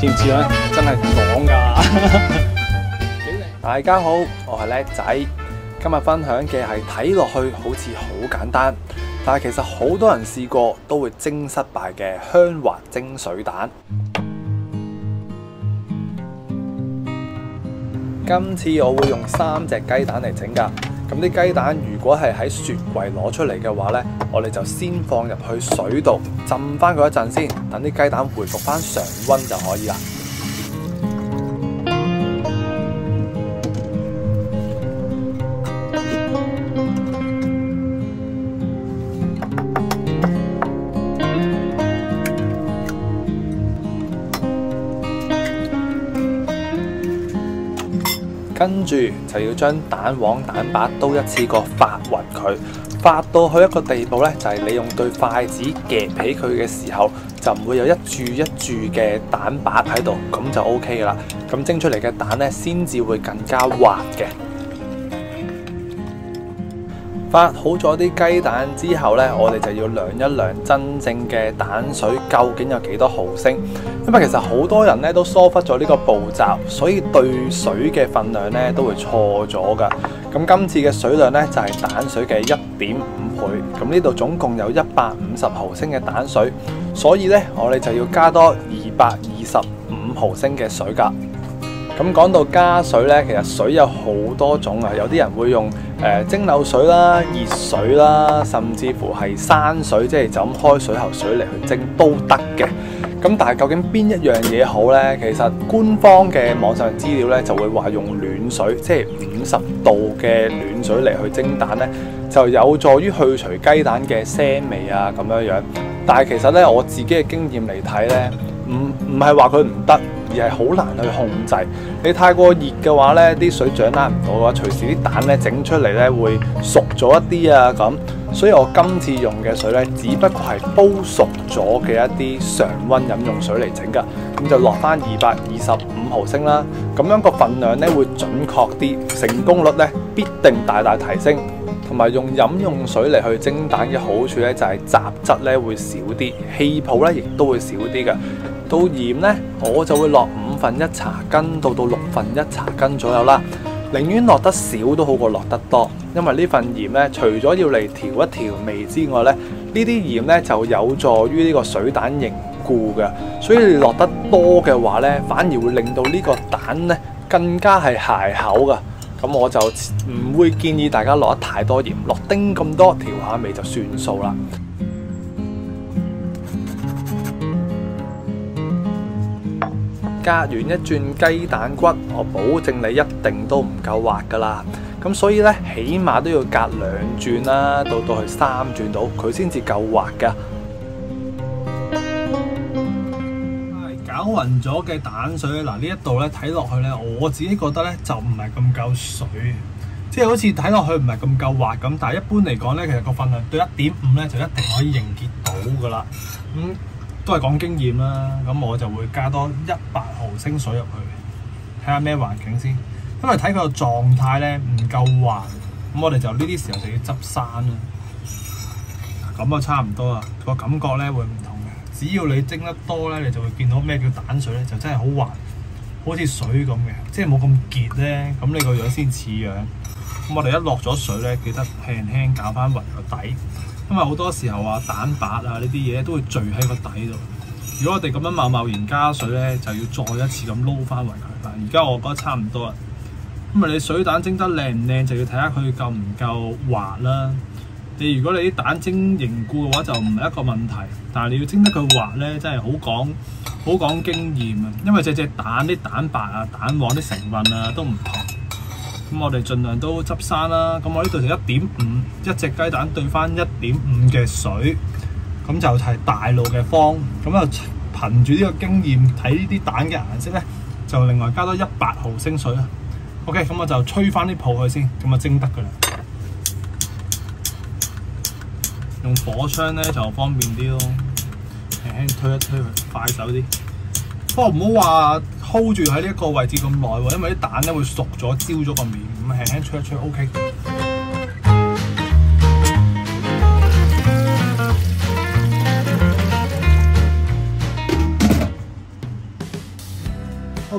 似唔似咧？真係講㗎。大家好，我係叻仔。今日分享嘅係睇落去好似好簡單，但係其實好多人試過都會蒸失敗嘅香滑蒸水蛋。今次我會用3隻雞蛋嚟整㗎。咁啲雞蛋如果係喺雪櫃攞出嚟嘅話呢，我哋就先放入去水度浸翻佢一陣先，等啲雞蛋回復翻常溫就可以啦。跟住就要將蛋黃蛋白都一次過發勻佢，發到去一個地步呢，就係你用對筷子夾起佢嘅時候，就唔會有一注一注嘅蛋白喺度，咁就 OK 噶啦。咁蒸出嚟嘅蛋呢，先至會更加滑嘅。發好咗啲雞蛋之後呢，我哋就要量一量真正嘅蛋水究竟有幾多毫升，因為其實好多人呢都疏忽咗呢個步驟，所以對水嘅份量呢都會錯咗㗎。咁今次嘅水量呢，就係蛋水嘅1.5倍，咁呢度總共有150毫升嘅蛋水，所以呢，我哋就要加多225毫升嘅水㗎。咁講到加水呢，其實水有好多種啊，有啲人會用蒸餾水啦、熱水啦，甚至乎係生水，即係就咁開水喉水嚟去蒸都得嘅。咁但係究竟邊一樣嘢好呢？其實官方嘅網上資料呢，就會話用暖水，即係50度嘅暖水嚟去蒸蛋呢，就有助於去除雞蛋嘅腥味啊咁樣樣。但係其實呢，我自己嘅經驗嚟睇呢，唔係話佢唔得，而係好難去控制。你太過熱嘅話呢，啲水掌握唔到嘅話，隨時啲蛋呢整出嚟呢會熟咗一啲啊咁。所以我今次用嘅水呢，只不過係煲熟咗嘅一啲常溫飲用水嚟整㗎。咁就落翻225毫升啦。咁樣個份量呢會準確啲，成功率呢必定大大提升。同埋用飲用水嚟去蒸蛋嘅好處呢，就係雜質呢會少啲，氣泡呢亦都會少啲嘅。到鹽呢，我就會落1/5茶羹到1/6茶羹左右啦。寧願落得少都好過落得多，因為呢份鹽呢，除咗要嚟調一調味之外呢，呢啲鹽呢就有助於呢個水蛋凝固嘅，所以你落得多嘅話呢，反而會令到呢個蛋呢更加係鞋口噶。咁我就唔會建議大家落得太多鹽，落丁咁多調下味就算數啦。隔完一轉雞蛋骨，我保證你一定都唔夠滑噶啦。咁所以呢，起碼都要隔2轉啦，到去3轉到，佢先至夠滑噶。攪勻咗嘅蛋水，嗱呢一度咧睇落去咧，我自己覺得咧就唔係咁夠水，即係好似睇落去唔係咁夠滑咁。但係一般嚟講咧，其實個份量對1.5咧就一定可以凝結到噶啦。都係講經驗啦，咁我就會加多100毫升水入去，睇下咩環境先。因為睇佢個狀態咧唔夠滑，咁我哋就呢啲時候就要執生啦。咁啊差唔多啦，個感覺咧會唔同嘅。只要你蒸得多咧，你就會見到咩叫蛋水咧，就真係好滑，好似水咁嘅，即係冇咁結咧，咁你個樣先似樣。咁我哋一落咗水咧，記得輕輕攪翻勻個底。因為好多時候蛋白啊呢啲嘢都會聚喺個底度。如果我哋咁樣貿然加水呢，就要再一次咁撈翻勻佢啦。而家我覺得差唔多啦。咁你水蛋蒸得靚唔靚，就要睇下佢夠唔夠滑啦。如果你啲蛋蒸凝固嘅話，就唔係一個問題。但係你要蒸得佢滑呢，真係好講經驗啊。因為隻蛋啲蛋白啊、蛋黃啲成分啊都唔同。咁我哋盡量都執生啦。咁我呢度就1.5，一隻雞蛋對翻1.5嘅水，咁就係大路嘅方。咁就憑住呢個經驗睇呢啲蛋嘅顏色咧，就另外加多100毫升水啦。OK， 咁我就吹翻啲泡去先，咁就蒸得噶啦。用火槍咧就方便啲咯，輕輕推一推佢，快手啲。不過唔好話 hold 住喺呢一個位置咁耐喎，因為啲蛋咧會熟咗、焦咗個面，咁輕輕吹一吹 OK。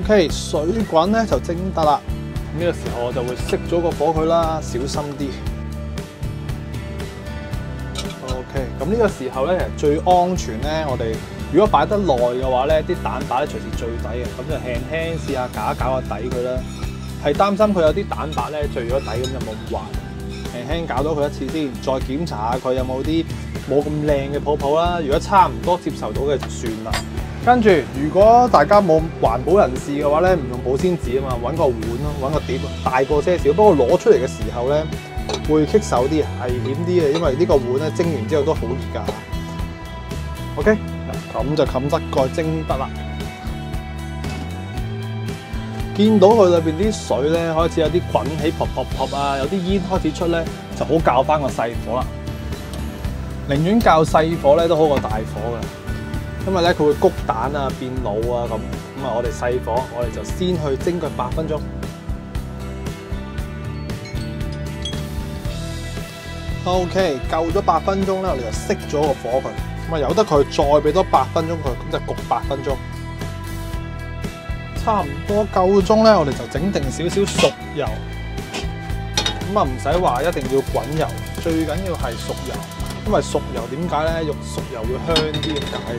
OK， 水滾咧就蒸得啦。呢個時候我就會熄咗個火佢啦，小心啲。OK， 咁呢個時候咧，其實最安全咧，我哋如果擺得耐嘅話咧，啲蛋白咧隨時墜底嘅，咁就輕輕試下搞一搞個底佢啦。係擔心佢有啲蛋白咧墜咗底，咁就冇咁滑。輕輕搞到佢一次先，再檢查下佢有冇啲冇咁靚嘅泡泡啦。如果差唔多接受到嘅就算啦。跟住，如果大家冇環保人士嘅話咧，唔用保鮮紙啊嘛，揾個碗咯，揾個碟，大個些少。不過攞出嚟嘅時候咧，會棘手啲，危險啲嘅，因為呢個碗咧蒸完之後都好熱㗎。OK， 咁就冚得蓋蒸得啦。見到佢裏邊啲水咧開始有啲滾起，噗啊，有啲煙開始出咧，就好較翻個細火啦。寧願較細火咧都好過大火嘅。因為咧佢會谷蛋啊、變老啊咁啊，我哋細火，我哋就先去蒸佢8分鐘。OK， 夠咗8分鐘咧，我哋就熄咗個火佢，咁啊由得佢再俾多8分鐘佢，咁就焗8分鐘。差唔多夠鐘咧，我哋就整定少少熟油，咁啊唔使話一定要滾油，最緊要係熟油，因為熟油點解咧？肉熟油會香啲咁解。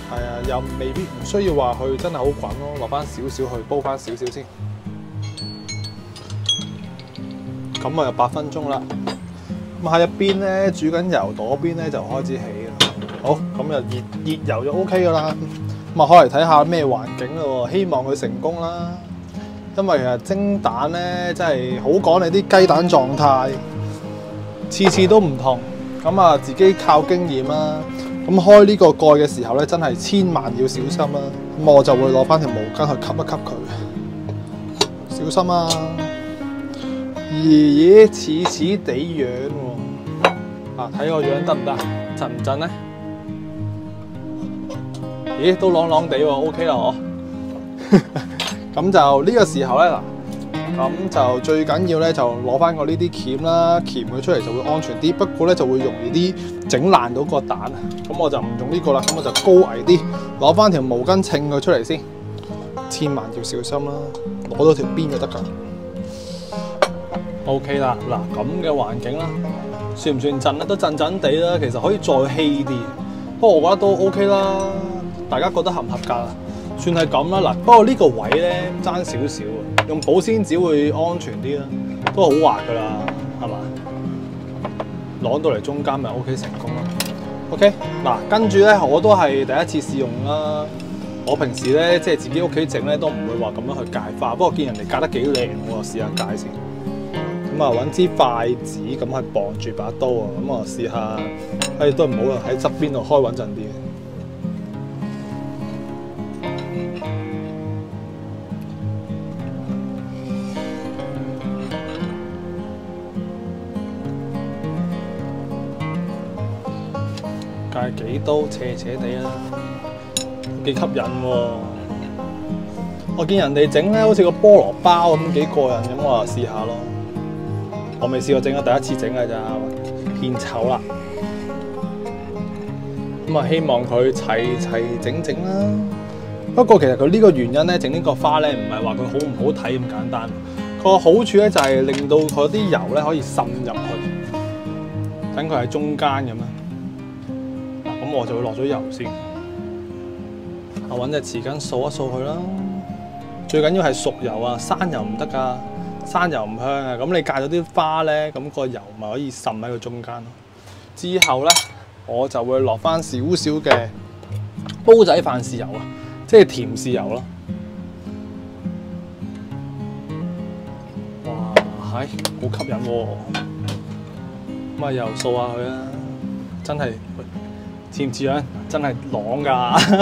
係啊，又未必唔需要話佢真係好滾咯，落翻少少去煲翻少少先。咁啊，又8分鐘啦。咁喺一邊咧煮緊油，嗰邊咧就開始起啦。好，咁就熱油就 OK 噶啦。咁啊，開嚟睇下咩環境咯，希望佢成功啦。因為其實蒸蛋咧真係好講你啲雞蛋狀態，次次都唔同。咁啊，自己靠經驗啦。咁開呢個蓋嘅時候咧，真係千萬要小心啦。咁我就會攞翻條毛巾去吸一吸佢，小心啊！咦，似似地樣喎。啊，睇個樣得唔得？震唔震咧？咦，都啷啷地喎 ，OK 啦我。咁就呢個時候咧嗱。咁就最緊要咧，就攞翻個呢啲鉗啦，鉗佢出嚟就會安全啲。不過咧就會容易啲整爛到個蛋啊。咁我就唔用呢個啦，咁我就高危啲，攞翻條毛巾稱佢出嚟先。千萬要小心啦，攞到條邊就得㗎。OK 啦，嗱咁嘅環境啦，算唔算震咧？都震震地啦，其實可以再稀啲。不過我覺得都 OK 啦，大家覺得合唔合格啊？算係咁啦，嗱，不過呢個位咧爭少少啊，用保鮮紙會安全啲啦，都好滑噶啦，係嘛？攞到嚟中間咪 OK 成功啦。OK， 嗱，跟住咧我都係第一次試用啦。我平時咧即係自己屋企整咧都唔會話咁樣去界花，不過見人哋界得幾靚，我就試下界先。咁啊揾支筷子咁去綁住把刀啊，咁啊試下，都唔好啦，喺側邊度開穩陣啲。界幾刀斜斜地啦，幾吸引喎！我見人哋整咧，好似個菠蘿包咁幾過癮，咁我就試下咯。我未試過整啊，第一次整㗎咋，獻醜啦。咁啊，希望佢齊整整啦。不過其實佢呢個原因咧，整呢個花咧，唔係話佢好唔好睇咁簡單。個好處咧就係令到佢啲油咧可以滲入去，等佢喺中間咁啦。咁我就會落咗油先，我揾隻匙羹掃一掃佢啦。最緊要係熟油啊，生油唔得㗎，生油唔香啊。咁你戒咗啲花咧，咁個油咪可以滲喺個中間咯。之後咧，我就會落翻少少嘅煲仔飯豉油啊，即係甜豉油咯。哇，係好吸引喎！咁啊，又掃下佢啦，真係〜似唔似樣？真係朗㗎，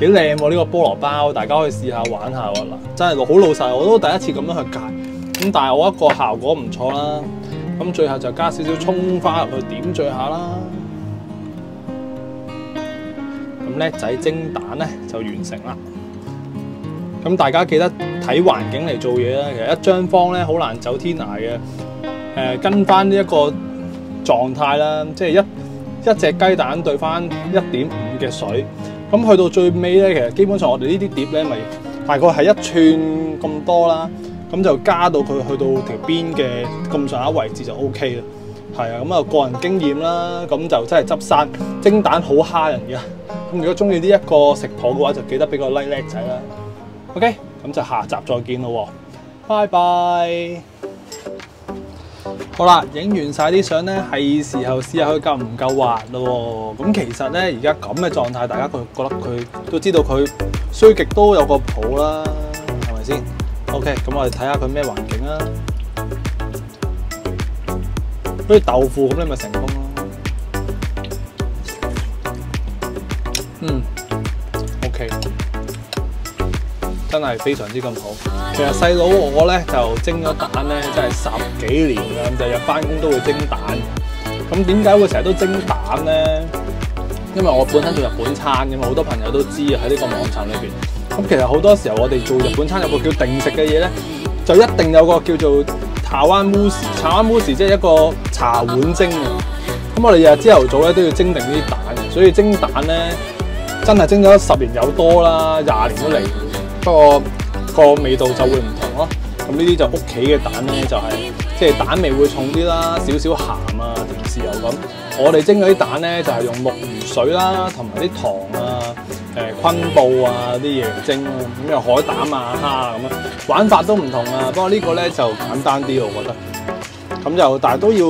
幾靚喎！呢個菠蘿包，大家可以試下玩下喎。嗱，真係好老實，我都第一次咁樣去戒。咁但係我一個效果唔錯啦。咁最後就加少少葱花入去點綴下啦。咁叻仔蒸蛋咧就完成啦。咁大家記得睇環境嚟做嘢啦。其實一張方咧好難走天涯嘅。跟翻呢一個狀態啦，即係一隻雞蛋對翻1.5嘅水，咁去到最尾咧，其實基本上我哋呢啲碟咧咪大概係1寸咁多啦。咁就加到佢去到條邊嘅咁上下位置就 OK 啦。係啊，咁啊個人經驗啦，咁就真係執生蒸蛋好蝦人嘅。咁如果中意呢一個食譜嘅話，就記得俾個 like 叻仔啦。OK， 咁就下集再見咯，拜拜。好啦，影完晒啲相咧，係時候試下佢夠唔夠滑咯。咁其實咧，而家咁嘅狀態，大家覺得佢都知道佢衰極都有個譜啦，係咪先 ？OK， 咁我哋睇下佢咩環境啊。好似豆腐咁，你咪成功咯。OK， 真係非常之咁好。其實細佬我咧就蒸咗蛋咧，真係10幾年啦，咁就日翻工都會蒸蛋。咁點解會成日都蒸蛋咧？因為我本身做日本餐嘅嘛，好多朋友都知啊，喺呢個網站裏邊。咁其實好多時候我哋做日本餐有個叫定食嘅嘢咧，就一定有個叫做茶灣烏時，茶灣烏時即係一個茶碗蒸嘅。咁我哋日朝頭早咧都要蒸定啲蛋，所以蒸蛋咧真係蒸咗10年有多啦，20年都嚟。不過個味道就會唔同咯。咁呢啲就屋企嘅蛋咧，就係即係蛋味會重啲啦，少少鹹啊，甜豉油咁。我哋蒸嗰啲蛋咧就係用木魚水啦，同埋啲糖啊、昆布啊啲嘢嚟蒸啦。咁有海膽啊、蝦啊咁樣，玩法都唔同啊。不過呢個咧就簡單啲，我覺得。咁就但係都要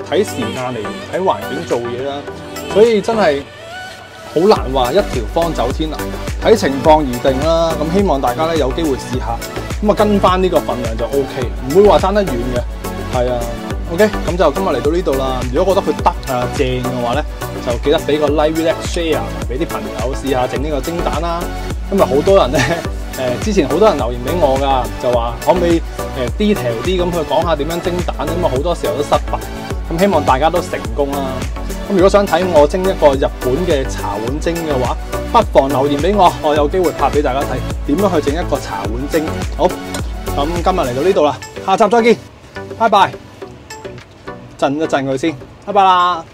睇時間嚟睇環境做嘢啦，所以真係好難話一條方走天涯，睇情況而定啦。咁希望大家咧有機會試下，咁啊跟翻呢個份量就 OK， 唔會話爭得遠嘅。係啊 ，OK， 咁就今日嚟到呢度啦。如果覺得佢得啊正嘅話咧，就記得俾個 like、share 埋俾啲朋友試下整呢個蒸蛋啦。因為好多人咧之前好多人留言俾我㗎，就話可唔可以detail 啲咁去講下點樣蒸蛋，因為好多時候都失敗。咁希望大家都成功啦。咁如果想睇我蒸一個日本嘅茶碗蒸嘅話，不妨留言俾我，我有機會拍俾大家睇點樣去整一個茶碗蒸。好，咁今日嚟到呢度啦，下集再見，拜拜。震一震佢先，拜拜啦。